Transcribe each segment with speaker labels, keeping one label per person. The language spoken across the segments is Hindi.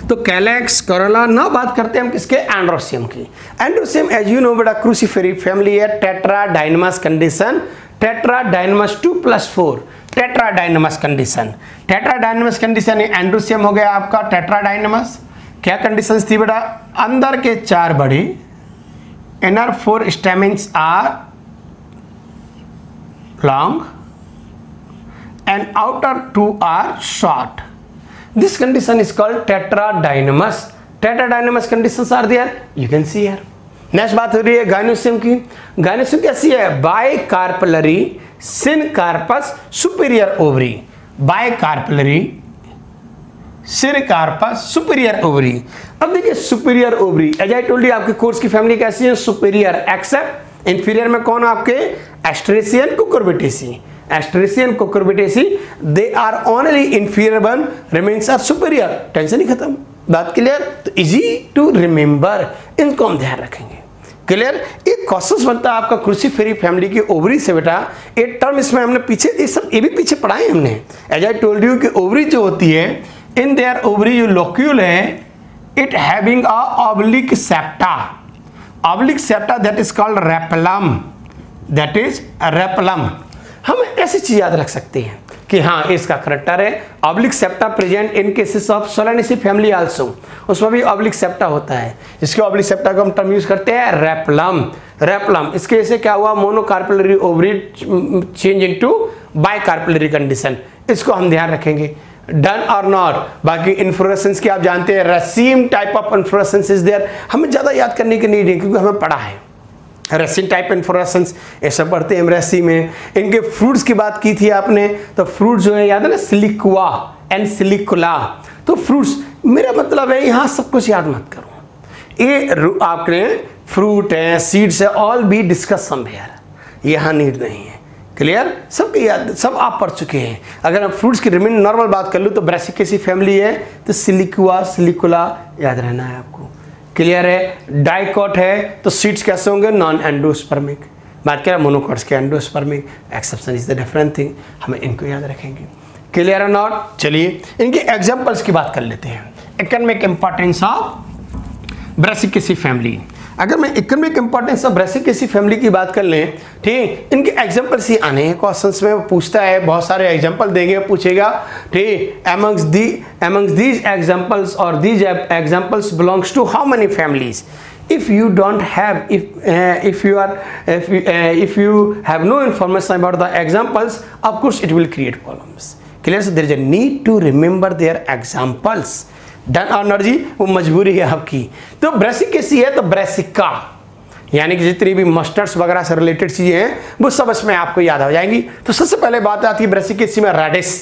Speaker 1: तो कैलेक्स कोरोला। ना बात करते हैं हम किसके, एंड्रोसियम की। एंड्रोसियम एज यू नो बेटा क्रूसीफेरी फैमिली है, टेट्राडाइनमस कंडीशन, टेट्राडाइनमस 2+4 टेट्राडाइनमस कंडीशन। टेट्राडाइनमस कंडीशन एंड्रोसियम हो गया आपका टेट्राडाइनमस। क्या कंडीशंस थी बेटा, अंदर के 4 बड़े, inner 4 stamens are long and outer 2 are short. This condition is called tetradynamous. Tetradynamous conditions are there, you can see here. Next बात हो रही है गाइनोसियम की। गाइनोसियम कैसी है, bicarpellary syncarpous superior ovary, bicarpellary syncarpous superior ovary. अब देखिए superior ovary, as I told you आपके कोर्स की फैमिली कैसी है, सुपीरियर, एक्सेप्ट इंफीरियर में कौन आपके, Asteraceae Cucurbitaceae, Asteraceae Cucurbitaceae, they are only inferior one, remains are superior. Tension ही खत्म, बात क्लियर। तो इजी टू रिमेंबर, इनको हम ध्यान रखेंगे। क्लियर। एक क्वेश्चन बनता है आपका क्रूसीफेरी फैमिली की ओवरी से बेटा, एक टर्म इसमें हमने पीछे ये सब ये भी पीछे पढ़ा है हमने। एज आई टोल्ड यू कि ओवरी जो होती है, इन देयर ओवरी जो लोक्यूल है, it having a oblique septa, oblique septa that is called replum, that is replum. हम ऐसी चीज याद रख सकते हैं कि हाँ इसका करेक्टर है, oblique septa present in cases of Solanaceae family also, उसमें भी ऑब्लिक सेप्टा होता है। इसके ऑब्लिक सेप्टा को हम टर्म यूज करते हैं रेपलम, रेपलम। इसके से क्या हुआ, monocarpellary ovary change into bicarpellary condition, इसको हम ध्यान रखेंगे। डन और नॉट। बाकी इन्फ्लोरेसेंस की आप जानते हैं, raceme type of inflorescence is there, हमें ज्यादा याद करने की नहीं है क्योंकि हमें पढ़ा है। रेसिन टाइप इन्फ्लोरेसेंस ये सब पढ़ते हैं हम रेसी में। इनके फ्रूट्स की बात की थी आपने, तो फ्रूट जो है याद है ना, सिलिकुआ एंड सिलिकुला। तो फ्रूट्स, मेरा मतलब है यहाँ सब कुछ याद मत करो, ये आपने फ्रूट है, सीड्स है, ऑल बी डिस्कस समवेयर, यहाँ नीड नहीं है। क्लियर, सबके याद, सब आप पढ़ चुके हैं। अगर हम फ्रूट्स की रिमेन नॉर्मल बात कर लूँ तो ब्रेसिकेसी फैमिली है, तो सिलिकुआ सिलिकुला याद रहना है आपको। क्लियर है। डाइकॉट है तो सीड्स कैसे होंगे, नॉन एंडोस्पर्मिक। बात करें मोनोकॉट्स के endospermic, exception is the different thing, हमें इनको याद रखेंगे। क्लियर है नॉट। चलिए इनके एग्जांपल्स की बात कर लेते हैं। Economic importance of Brassicaceae family. अगर मैं economic importance of Brassicaceae family की बात कर लें, ठीक, इनके एग्जांपल्स ही आने हैं क्वेश्चंस में, वो पूछता है, बहुत सारे एग्जांपल देंगे, पूछेगा, ठीक। amongst these examples or these examples belongs to how many families? If you don't have, if you have no information about the examples, of course it will create problems. Clear? So there is a need to remember their examples. Done और नॉट जी, वो मजबूरी है आपकी। तो ब्रेसिकेसी है तो ब्रेसिका, यानी कि जितनी भी मस्टर्ड्स वगैरह से रिलेटेड चीजें हैं वो सब इसमें आपको याद हो जाएंगी। तो सबसे पहले बात आती है ब्रेसिकेसी में रेडिस।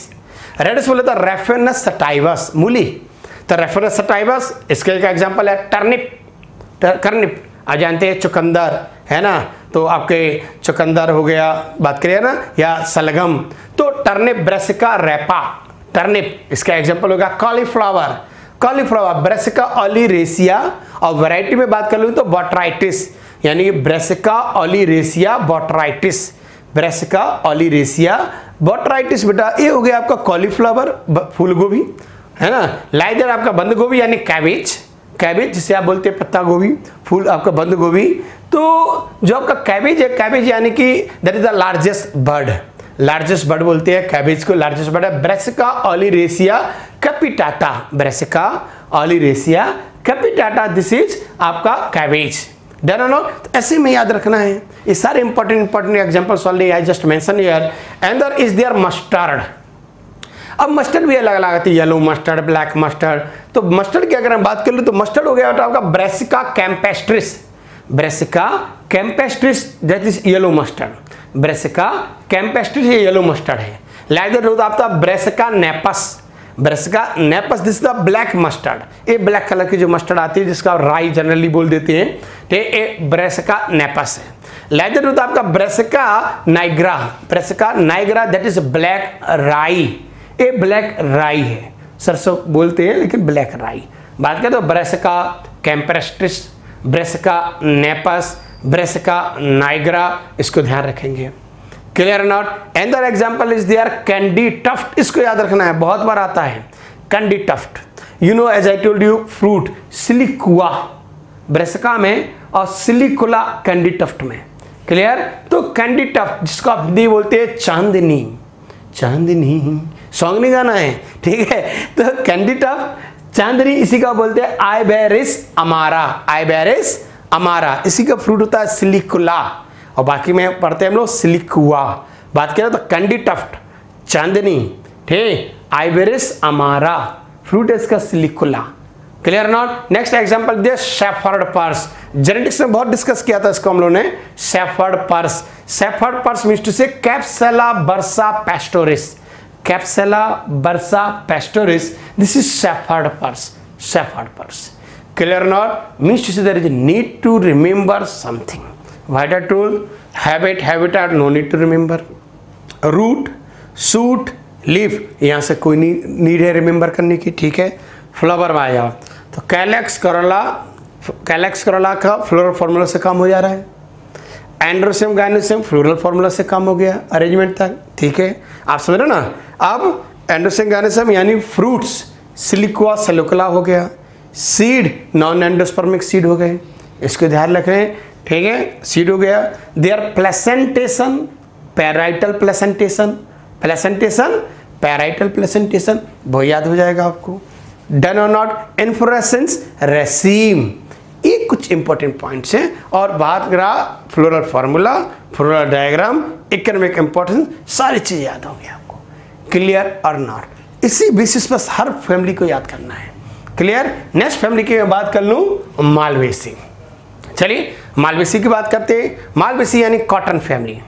Speaker 1: रेडिस बोले तो रेफेनस सटाइवस, मूली। तो रेफेनस सटाइवस इसके एक एग्जांपल है टर्निप, कर्निप आप जानते हैं, चुकंदर है ना, तो आपके चुकंदर हो गया, बात करिए ना, या सलगम। तो टर्निप ब्रेसिका रेपा, टर्निप इसका एग्जांपल होगा कॉलीफ्लावर, कॉलीफ्लावर ब्रेसिका ओलिरेसिया। और वैरायटी में बात कर लूँ तो बॉट्राइटिस, यानी ब्रेसिका ओलिरेसिया बॉट्राइटिस, ब्रेसिका ओलिरेसिया बॉट्राइटिस। बेटा ये हो गया आपका कॉलीफ्लावर, फूल गोभी है ना, लाइदर आपका बंद गोभी यानी कैबेज, कैबेज जिसे आप बोलते हैं पत्ता गोभी, फूल आपका बंद गोभी। तो जो आपका कैबेज है, कैबेज यानी कि that is the largest bird, largest bird बोलते हैं कैबेज को, लार्जेस्ट बर्ड है। Brassica oleracea capitata, Brassica oleracea capitata, this is आपका कैबेज। डन और नॉट। तो ऐसे में याद रखना है, ये सारे important examples already I just mention here. And there is there mustard. अब मस्टर्ड भी अलग अलग आती है, येलो मस्टर्ड, ब्लैक मस्टर्ड। तो मस्टर्ड की अगर हम बात कर ले तो मस्टर्ड हो गया आपका Brassica campestris, Brassica campestris that is yellow mustard, Brassica campestris ये येलो मस्टर्ड है। लाइक आपका Brassica napus, Brassica napus this the black mustard, ये ब्लैक कलर की जो मस्टर्ड आती है जिसका राई जनरली बोल देते हैं, ये ब्रेसिका नेपस है। लाइक आपका Brassica nigra, Brassica nigra that is black rai, ये ब्लैक राई है, सरसों बोलते हैं लेकिन ब्लैक राई। बात करें तो Brassica campestris, Brassica napus, Brassica nigra, इसको ध्यान रखेंगे। Clear not. Another example is there candytuft, इसको याद रखना है, बहुत बार आता है candytuft, you know as I told you fruit siliqua Brassica में और सिलिकुला कैंडी टफ्ट में। क्लियर? तो कैंडी टफ्ट जिसको आप हिंदी बोलते हैं चांदनी, चांदनी सॉन्ग नहीं गाना है, ठीक है? तो कैंडी टफ्ट चांदनी इसी का बोलते हैं आइबेरिस अमारा, आइबेरिस अमारा इसी का फ्रूट होता है सिलिकुला, और बाकी में पढ़ते हैं हम लोग सिलिकुआ। बात करें तो कैंडी टफ्ट चांदनी, ठीक, आइबेरिस अमारा फ्रूट है इसका silicula. Clear not? Next example the shepherd purse, genetics में बहुत डिस्कस किया था इसको हम लोगों ने। Shepherd purse, shepherd purse means to say Capsella bursa pastoris, Capsella bursa pastoris, this is shepherd purse, shepherd purse. Clear not? Means to say there is need to remember something, what are tool habit, habitat, no need to remember. Root, shoot, leaf, यहां से कोई नीड है रिमेंबर करने की, ठीक है? फ्लावर में आया तो कैलेक्स करोला, कैलेक्स करोला का फ्लोरल फॉर्मूला से काम हो जा रहा है। एंड्रोसियम गायनोसियम फ्लोरल फॉर्मूला से काम हो गया अरेंजमेंट तक, ठीक है? आप समझ रहे ना? अब एंड्रोसियम गायनोसियम यानी फ्रूट्स सिलिकुआ सेलुकुला हो गया, सीड नॉन एंडोस्पर्मिक सीड हो गए, इसको ध्यान रखें, ठीक है? सीड हो गया। There placentation parietal placentation, placentation parietal placentation वो याद हो जाएगा आपको। डन और नॉट इन्फ्लोरेसेंस रेसीम, ये कुछ इंपॉर्टेंट पॉइंट्स हैं। और बात करा floral formula, floral diagram, economic importance, सारी चीजें याद होंगी आपको। क्लियर और नॉट? इसी बेसिस पर हर फैमिली को याद करना है। क्लियर? नेक्स्ट फैमिली की मैं बात कर लूं मालवेसी। चलिए मालवेसी की बात करते हैं। मालवेसी यानी cotton family,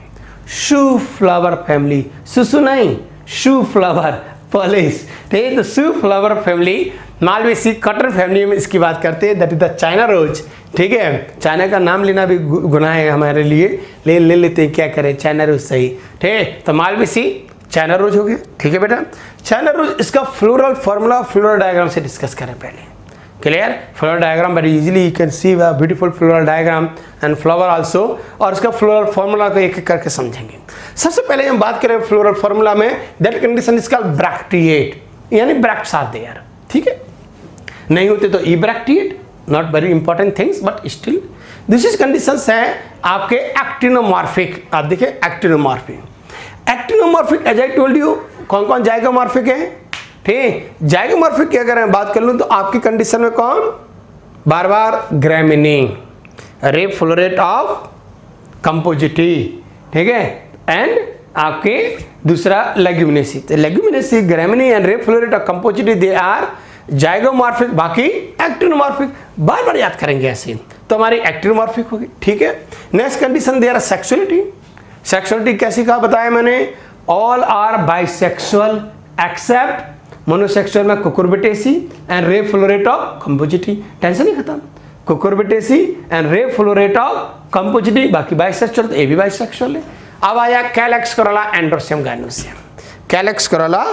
Speaker 1: shoe flower family, सुसु नहीं, शू फ्लावर पॉलिश, ठीक है? तो shoe flower family Malvaceae cotton family में इसकी बात करते हैं, that is the China rose, ठीक है? चाइना का नाम लेना भी गुनाह है हमारे लिए, ले लेते हैं, क्या करें, चाइना रोज सही, ठीक है? तो मालवेसी चाइना रोज हो गया, ठीक है बेटा? चाइना रोज इसका फ्लोरल फॉर्मूला फ्लोरल डायग्राम से डिस्कस करें पहले। Clear? Floral diagram very easily you can C a beautiful floral diagram and flower also, और इसका फ्लोरल फॉर्मूला को एक एक करके समझेंगे। सबसे पहले हम बात करें फ्लोरल फॉर्मूला में, that condition is called bracteate, यानी ब्रैक्ट्स आर देयर, ठीक है? नहीं होते तो ebracteate, not very important things but still this is conditions है आपके एक्टिनोमॉर्फिक। आप देखिए actinomorphic, actinomorphic as I told you कौन कौन जाइगोमॉर्फिक है, ठीक? जाइगोमॉर्फिक की अगर मैं बात कर लूं तो आपकी कंडीशन में कौन, बार बार Gramineae, ray floret of Compositae, ठीक है? एंड आपके दूसरा Leguminosae, Leguminosae, Gramineae and ray floret of Compositae they are zygomorphic, बाकी एक्टिनोमॉर्फिक। बार बार याद करेंगे ऐसे, तो हमारी एक्टिनोमॉर्फिक होगी, ठीक है? Next condition they are sexuality, sexuality कैसी कहा बताया मैंने, all are bisexual except monosexual में Cucurbitaceae and ray floret of Compositae, tension नहीं खत्म, Cucurbitaceae and ray floret of Compositae, बाकी बाइसेक्सुअल, तो ये भी बाइसेक्सुअल है। अब आया calyx Corolla androecium gynoecium, calyx Corolla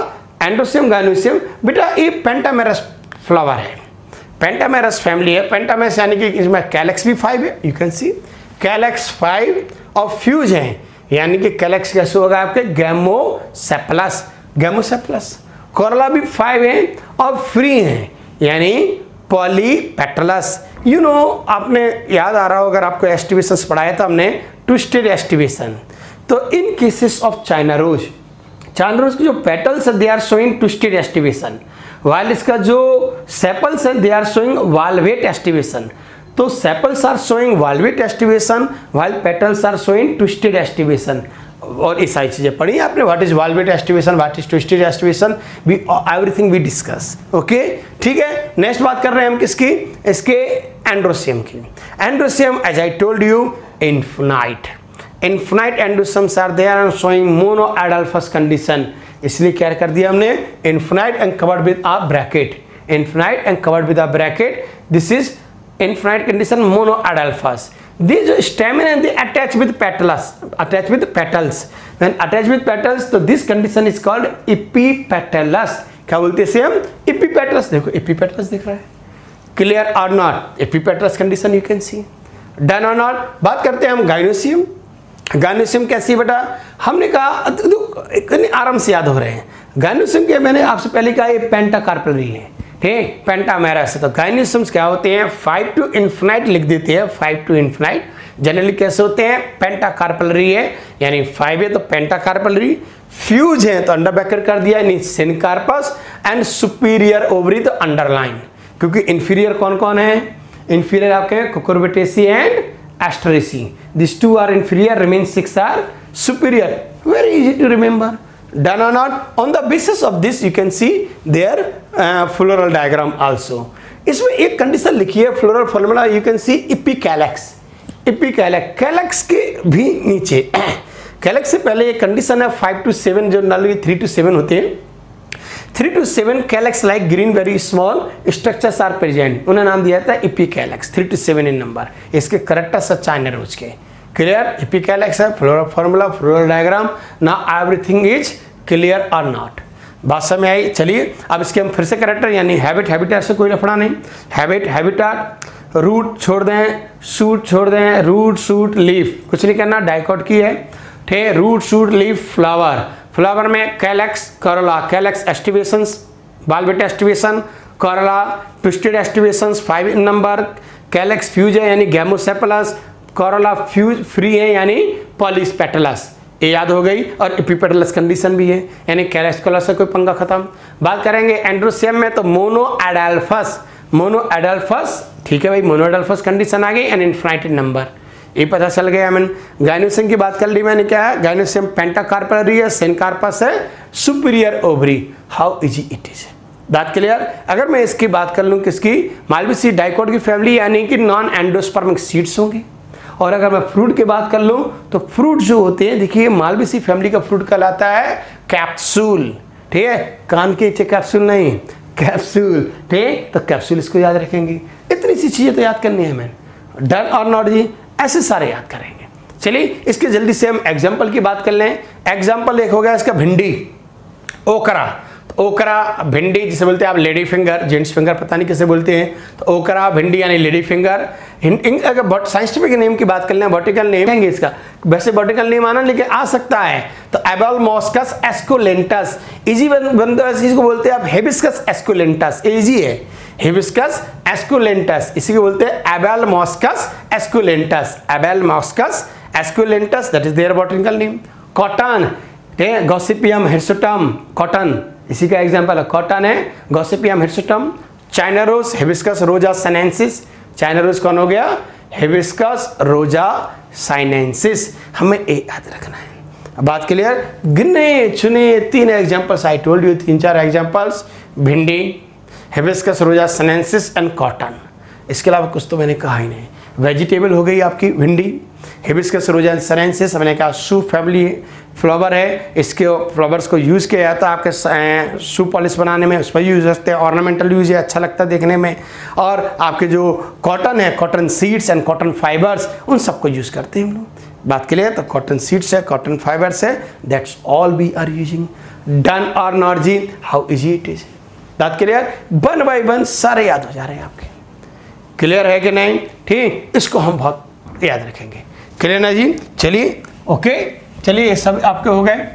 Speaker 1: androecium gynoecium, बेटा ये पेंटामेरस फ्लावर है, पेंटामेरस फैमिली है। पेंटामेरस यानी कि इसमें कैलेक्स भी 5 है, यू कैन सी कैलेक्स 5 और फ्यूज है, यानी कि कैलेक्स कैसे होगा आपके गैमोसेप्लस, गैमोसेप्लस। कोरोला भी 5 है और फ्री है, यानी पॉलीपेटलस। यू नो आपने याद आ रहा हो अगर आपको एस्टिवेशन पढ़ाया था हमने, ट्विस्टेड एस्टिवेशन। तो in cases of China rose, China rose के जो पेटल्स है they are showing twisted aestivation, while इसका जो सेपल्स है they are showing valvate aestivation. तो sepals are showing valvate aestivation while petals are showing twisted aestivation. और ये सारी चीजें पढ़ी आपने, what is valvate aestivation, what is twisted aestivation, we everything we discuss, okay? ठीक है, नेक्स्ट बात कर रहे हैं हम किसकी, इसके एंड्रोसियम की। Androecium as I told you infinite, infinite androeciums are there and showing monadelphous condition, इसलिए क्या कर दिया हमने, infinite and covered with a bracket, infinite and covered with a bracket, this is infinite condition mono adelphous. These stamen and they attach with petals, attach with petals. When attach with petals, तो this condition is called epipetalous. क्या बोलते हैं इसे हम, epipetalous। देखो epipetalous दिख रहा है, clear or not? epipetalous condition you can see, done or not? बात करते हैं हम गाइनोसियम। गाइनोसियम कैसी बेटा, हमने कहा आराम से याद हो रहे हैं। गाइनोसियम के मैंने आपसे पहले कहा ये पेंटाकार्पेलरी है, ठीक, पेंटामेरस। तो गाइनोसम्स क्या होते हैं, 5 to infinite लिख देते हैं, 5 to infinite। जनरली कैसे होते हैं, पेंटाकार्पलरी है यानी 5 है तो पेंटाकार्पलरी, फ्यूज है तो अंडर ब्रैकेट कर दिया यानी सिनकार्पस, एंड सुपीरियर ओवरी तो अंडरलाइन, क्योंकि इंफीरियर कौन कौन है, इंफीरियर आपके Cucurbitaceae and Asteraceae, this 2 are inferior, remain 6 are superior. Very easy to remember, done or not? On the basis of this you can see their floral diagram also। इसमें एक कंडीशन लिखी है floral formula, you can see epicalyx, epicalyx, calyx के भी नीचे कैलेक्स से पहले एक कंडीशन है 5 to 7, जो नॉर्मली 3 to 7 होते हैं, 3 to 7 calyx like green very small structures are present, उन्हें नाम दिया था इपिकैलेक्स, 3 to 7 इन नंबर। इसके करेक्टर चाइना रोज के क्लियर, इपिकैलेक्स है, floral formula, floral diagram, now everything is clear और नॉट, बात समझ आई। चलिए अब इसके हम फिर से करेक्टर यानी हैबिट, हैबिटेट से कोई लफड़ा नहीं, हैबिट, हैबिटाट, रूट छोड़ दें, शूट छोड़ दें, रूट शूट लीफ कुछ नहीं करना, डाइकॉट की है, ठीक, root shoot leaf flower, flower में calyx corolla, calyx aestivations, valvate aestivation, corolla twisted aestivations 5 in number, calyx fuse है यानी गैमोसेपलस, करोला फ्यूज फ्री है यानी पॉलिस पेटलस, ये याद हो गई, और एपिपेटलस कंडीशन भी है यानी कैलेक्स कलर से कोई पंगा खत्म। बात करेंगे एंड्रोसियम में तो मोनो एडल्फस, मोनो एडल्फस, ठीक है भाई, मोनो एडल्फस कंडीशन आ गई एंड इनफाइनाइट नंबर, ये पता चल गया। मैंने गाइनोसियम की बात कर ली, मैंने क्या है, गाइनोसियम पेंटाकार्पलरी है, सेनकार्पस है, superior ovary, how easy it is, बात क्लियर। अगर मैं इसकी बात कर लूँ किसकी, मालवेसी डाइकोट की फैमिली यानी कि नॉन एंडोस्पर्मिक सीड्स होंगे। और अगर मैं फ्रूट की बात कर लूं तो फ्रूट जो होते हैं, देखिए मालवेसी फैमिली का फ्रूट कहलाता है कैप्सूल, ठीक है, कान के नीचे कैप्सूल नहीं, कैप्सूल, ठीक, तो कैप्सूल इसको याद रखेंगे। इतनी सी चीजें तो याद करनी है हमें, डन और नॉट जी, ऐसे सारे याद करेंगे। चलिए इसके जल्दी से हम एग्जाम्पल की बात कर लें। एग्जाम्पल एक हो गया इसका भिंडी, ओकरा, ओकरा भिंडी जिसे बोलते हैं आप लेडी फिंगर, जेंट्स फिंगर पता नहीं किसे बोलते हैं, तो ओकरा भिंडी यानी लेडी फिंगर। अगर साइंटिफिक नेम की बात कर लें, बॉटिकल नेम है इसका, वैसे बॉटिकल नेम आना लेकिन आ सकता है, तो एबलमॉस्कस एस्कुलेंटस, इजी बंदा इसको बोलते हैं आप हिबिस्कस एस्कुलेंटस, इजी है, हिबिस्कस एस्कुलेंटस, इसी को बोलते हैं Abelmoschus esculentus, Abelmoschus esculentus, that is there botanical name. Cotton, Gossypium hirsutum, cotton इसी का एग्जांपल है, कॉटन है, Gossypium hirsutum. China rose, Hibiscus rosa sinensis, China rose कौन हो गया, हिबिस्कस रोजा साइनेंसिस, हमें ये याद रखना है। बात क्लियर, गिने चुने 3 examples I told you, 3-4 examples, भिंडी, hibiscus rosa sinensis and cotton, इसके अलावा कुछ तो मैंने कहा ही नहीं। वेजिटेबल हो गई आपकी भिंडी, हिबिस्कस रोजा साइनेंसिस, मैंने कहा शू फैमिली फ्लावर है, इसके फ्लावर्स को यूज़ किया जाता है आपके शू पॉलिश बनाने में, उस पर यूज़ करते हैं, ऑर्नामेंटल यूज है, अच्छा लगता है देखने में। और आपके जो कॉटन है, cotton seeds and cotton fibres, उन सबको यूज़ करते हैं हम लोग। बात के लिए तो कॉटन सीड्स है, कॉटन फाइबर्स है, that's all we are using. Done और नॉट जी, हाउ इजी इट इज, बात क्लियर, 1 by 1 सारे याद हो जा रहे हैं आपके, क्लियर है कि नहीं, ठीक, इसको हम बहुत याद रखेंगे, क्लियर ना जी। चलिए ओके, चलिए ये सब आपके हो गए।